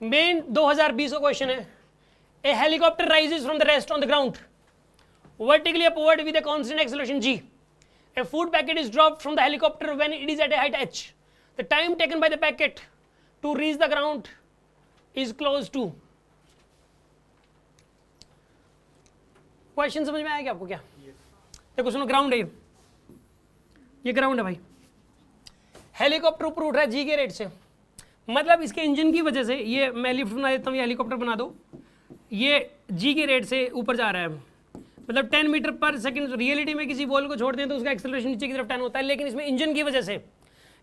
Main 2020 का question है, a helicopter rises from the rest on the ground vertically upward with a constant acceleration g. A food packet is dropped from the helicopter when it is at a height h. The time taken by the packet to reach the ground is close to. Question समझ में आया क्या आपको? क्या देखो सुनो, ground है ये ग्राउंड है भाई, हेलीकॉप्टर ऊपर उठ रहा है जी के रेट से, मतलब इसके इंजन की वजह से, ये मैं लिफ्ट बना देता हूँ, ये हेलीकॉप्टर बना दो, ये जी के रेट से ऊपर जा रहा है, मतलब 10 मीटर पर सेकंड। रियलिटी में किसी बॉल को छोड़ते हैं तो उसका एक्सेलरेशन नीचे की तरफ 10 होता है, लेकिन इसमें इंजन की वजह से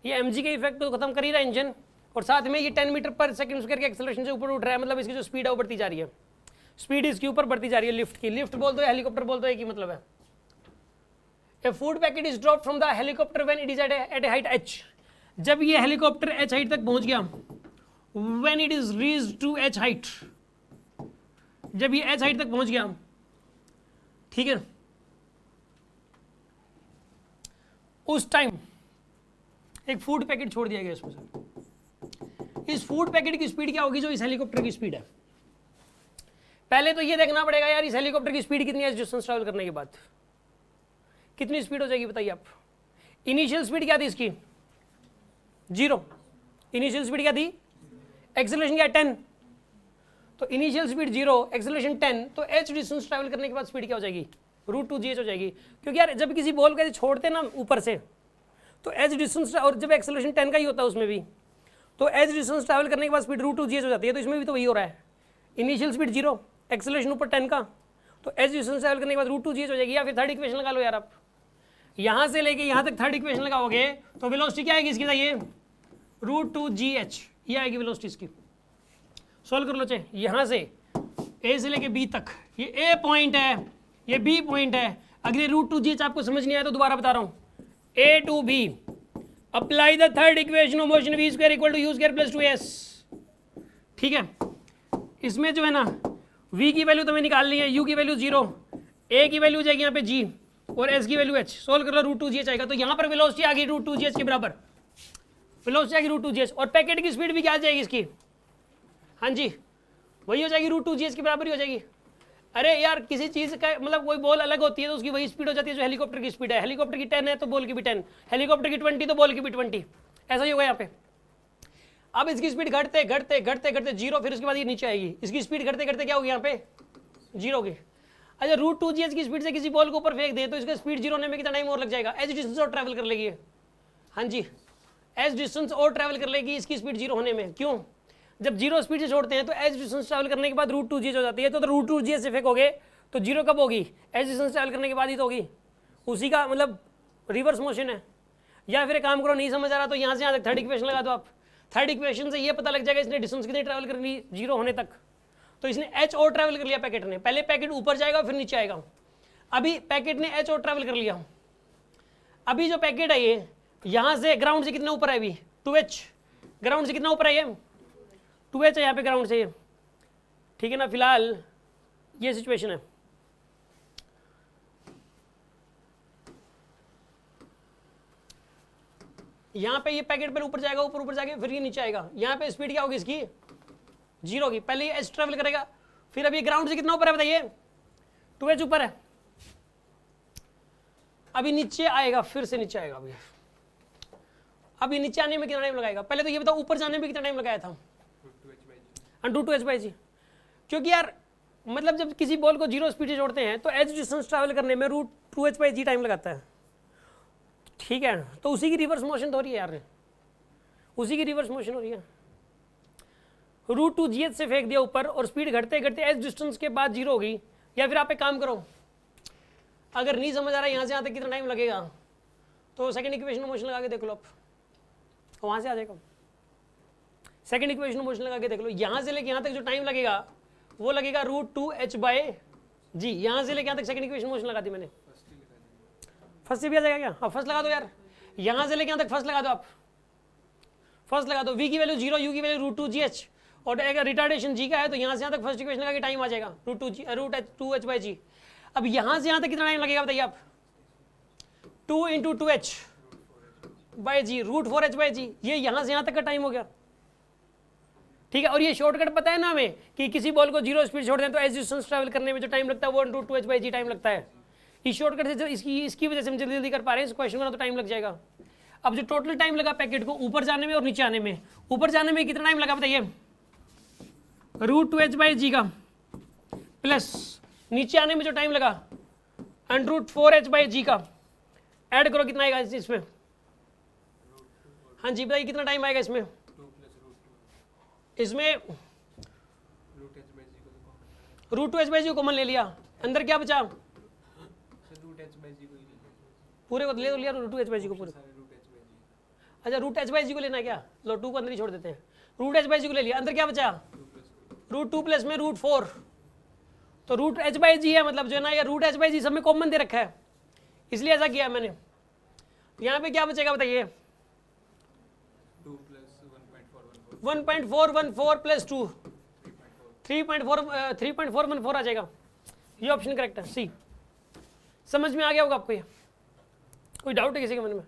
ये एमजी के इफेक्ट तो खत्म कर ही रहा है इंजन, और साथ में ये 10 मीटर पर सेकंड करके एक्सेलरेशन से ऊपर उठ रहा है, मतलब इसकी जो स्पीड है वो बढ़ती जा रही है, स्पीड इसके ऊपर बढ़ती जा रही है लिफ्ट की। लिफ्ट बोल दो हेलीकॉप्टर बोल दो, एक ही मतलब है। A food packet is drop from the helicopter when it is at a height h. जब ये हेलीकॉप्टर h हाइट तक पहुंच गया, when it is reached to h height, जब ये h हाइट तक पहुंच गया, ठीक है, उस टाइम एक फूड पैकेट छोड़ दिया गया इसमें से। इस फूड पैकेट की स्पीड क्या होगी? जो इस हेलीकॉप्टर की स्पीड है। पहले तो ये देखना पड़ेगा यार इस हेलीकॉप्टर की स्पीड कितनी है डिस्टेंस ट्रैवल करने के बाद, कितनी स्पीड हो जाएगी बताइए आप। इनिशियल स्पीड क्या थी इसकी? 0। इनिशियल स्पीड क्या थी? एक्सेलरेशन क्या? 10। तो इनिशियल स्पीड 0, एक्सेलरेशन 10, तो h डिस्टेंस ट्रैवल करने के बाद स्पीड क्या हो जाएगी? √2gh हो जाएगी। क्योंकि यार जब किसी बॉल को छोड़ते ना ऊपर से, तो h डिस्टेंस, और जब एक्सेलरेशन 10 का ही होता है उसमें भी, तो h डिस्टेंस ट्रैवल करने के बाद स्पीड √2gh हो जाती है। तो इसमें भी तो वही हो रहा है, इनिशियल स्पीड 0, एक्सेलरेशन ऊपर 10 का, तो h डिस्टेंस ट्रैवल करने के बाद √2gh हो जाएगी। या फिर थर्ड इक्वेशन लगा लो यार, आप यहाँ से लेके यहाँ तक थर्ड इक्वेशन लगाओगे तो वेलोसिटी क्या आएगी इसकी? ये √2gh ये आएगी वेलोसिटी इसकी। सोल्व कर लो चाहे, यहाँ से ए से लेके बी तक, ये ए पॉइंट है, ये बी पॉइंट है। अगर ये √2gh आपको समझ नहीं आया तो दोबारा बता रहा हूँ, A to B, apply the third equation of motion v square equal to u square plus 2s। ठीक है, इसमें जो है ना v की वैल्यू तुम्हें निकालनी है, u की वैल्यू 0, a की वैल्यू जाएगी यहाँ पे g, और s की वैल्यू h। सोल्व कर लो, √2gh आएगा। तो यहाँ पर वेलोसिटी आ गई √2gh के बराबर, वेलोसिटी आ गई √2gh, और पैकेट की स्पीड भी क्या आ जाएगी इसकी? हाँ जी, वही हो जाएगी √2gh के बराबर ही हो जाएगी। अरे यार किसी चीज़ का मतलब कोई बॉल अलग होती है तो उसकी वही स्पीड हो जाती है जो हेलीकॉप्टर की स्पीड है। हेलीकॉप्टर की 10 है तो बॉल की भी 10, हेलीकॉप्टर की 20 तो बॉल की भी 20, ऐसा ही होगा यहाँ पे। अब इसकी स्पीड घटते घटते घटते घटते 0, फिर उसके बाद ये नीचे आएगी। इसकी स्पीड घटते घटते क्या होगी यहाँ पे? 0 होगी। अच्छा, √2gh की स्पीड से किसी बॉल को ऊपर फेंक दे तो इसका स्पीड 0 होने में कितना टाइम और लग जाएगा? एच डिस्टेंस और ट्रैवल कर लेगी। हाँ जी, एच डिस्टेंस और ट्रैवल कर लेगी इसकी स्पीड 0 होने में। क्यों? जब 0 स्पीड से छोड़ते हैं तो एच डिस्टेंस ट्रैवल करने के बाद √2gh हो जाती है। तो √2gh से फेंकोगे तो 0 कब होगी? एच डिस्टेंस ट्रैवल करने के बाद ही तो होगी। उसी का मतलब रिवर्स मोशन है। या फिर एक काम करो, नहीं समझ आ रहा तो यहाँ से यहाँ तक थर्ड इक्वेशन लगा दो आप। थर्ड इक्वेशन से ये पता लग जाएगा इसने डिस्टेंस कितनी ट्रैवल करनी 0 होने तक। तो इसने h और ट्रैवल कर लिया पैकेट ने, पहले पैकेट ऊपर जाएगा फिर नीचे आएगा। अभी पैकेट ने h और ट्रैवल कर लिया। अभी जो पैकेट है ये यहाँ से ग्राउंड से कितना ऊपर है? अभी 2h, ग्राउंड से कितना ऊपर है? ये 2h है यहाँ पे ग्राउंड से, ठीक है ना। फिलहाल ये सिचुएशन है। यहाँ पे ये पैकेट पर ऊपर जाएगा, ऊपर ऊपर जाके फिर ये नीचे आएगा। यहाँ पे स्पीड क्या होगी इसकी? 0 होगी। पहले ये h ट्रैवल करेगा, फिर अभी ग्राउंड से कितना ऊपर है बताइए? 2h ऊपर है। अभी नीचे आएगा, फिर से नीचे आएगा। अभी नीचे आने में कितना टाइम लगाएगा? पहले तो ये बताओ ऊपर जाने में कितना टाइम लगाया था? √2h/g। क्योंकि यार मतलब जब किसी बॉल को 0 स्पीड से छोड़ते हैं तो h डिस्टेंस ट्रैवल करने में √2h/g टाइम लगाता है। ठीक है, तो उसी की रिवर्स मोशन तो हो रही है यार, उसी की रिवर्स मोशन हो रही है। √2gh से फेंक दिया ऊपर और स्पीड घटते घटते h डिस्टेंस के बाद 0 होगी। या फिर आप एक काम करो, अगर नहीं समझ आ रहा यहाँ से यहाँ तक कितना टाइम लगेगा तो सेकंड इक्वेशन में मोशन लगा के देख लो आप, वहाँ से आ जाएगा। सेकंड इक्वेशन में मोशन लगा के देख लो, यहाँ से लेके यहाँ तक जो टाइम लगेगा वो लगेगा √2h/g। यहाँ से लेके यहाँ तक सेकंड इक्वेशन मोशन लगा दी मैंने। फर्स्ट से भी आ जाएगा क्या? हाँ फर्स्ट लगा दो यार, यहाँ से लेके यहाँ तक फर्स्ट लगा दो आप, फर्स्ट लगा दो। v की वैल्यू 0, u की वैल्यू √2gh, और अगर रिटार्डेशन g का है तो यहाँ से यहाँ तक फर्स्ट इक्वेशन लगा के टाइम आ जाएगा √2h/g। अब यहाँ से यहाँ तक कितना टाइम लगेगा बताइए आप? 2 × 2h/g √4h/g, ये यहाँ से यहाँ तक का टाइम हो गया। ठीक है, और ये शॉर्टकट पता है ना हमें कि किसी बॉल को 0 स्पीड छोड़ दें तो एज डिस्टेंस ट्रैवल करने में जो टाइम लगता है वो 1/2h/g टाइम लगता है। इस शॉर्टकट से जो इसकी वजह से हम जल्दी जल्दी कर पा रहे हैं, इस क्वेश्चन में तो टाइम लग जाएगा। अब जो टोटल टाइम लगा पैकेट को ऊपर जाने में और नीचे आने में, ऊपर जाने में कितना टाइम लगा बताइए, √2h/g का, प्लस नीचे आने में जो टाइम लगा √4h/g का, ऐड करो कितना आएगा इसमें। हाँ जी बताइए कितना टाइम आएगा इसमें। इसमें √2h/g कॉमन ले लिया, अंदर क्या बचा, पूरे को ले लिया √2h/g को पूरे। अच्छा √h/g को लेना है क्या, लो 2 को अंदर ही छोड़ देते हैं, √h/g को ले लिया, अंदर क्या बचा √2 प्लस में √4, तो √h/g है, मतलब जो है ना ये √h/g सब में कॉमन दे रखा है, इसलिए ऐसा किया मैंने। यहाँ पे क्या बचेगा बताइए, 1.414 प्लस 2 3.414 आ जाएगा, ये ऑप्शन करेक्ट है सी। समझ में आ गया होगा आपको, ये कोई डाउट है किसी के मन में।